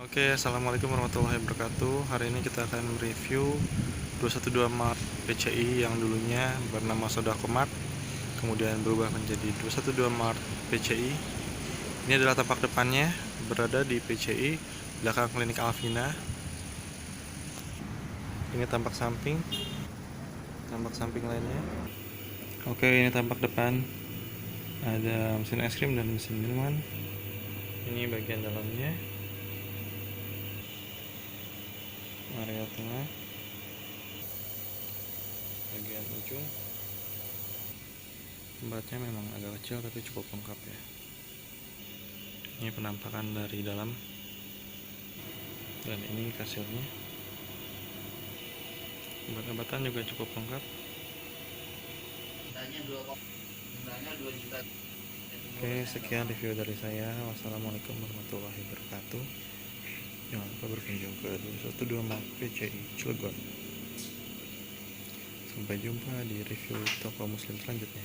Oke, assalamualaikum warahmatullahi wabarakatuh. Hari ini kita akan review 212 Mart PCI yang dulunya bernama Sodako Mart, kemudian berubah menjadi 212 Mart PCI. Ini adalah tampak depannya, berada di PCI, belakang klinik Alvina. Ini tampak samping lainnya. Oke, ini tampak depan, ada mesin es krim dan mesin minuman. Ini bagian dalamnya, area tengah, bagian ujung. Tempatnya memang agak kecil tapi cukup lengkap ya. Ini penampakan dari dalam, dan ini kasirnya. Obat-obatan juga cukup lengkap. Oke, sekian review dari saya. Wassalamualaikum warahmatullahi wabarakatuh. Jangan lupa berkunjung ke 212 Mart PCI Cilegon. Sampai jumpa di review toko muslim selanjutnya.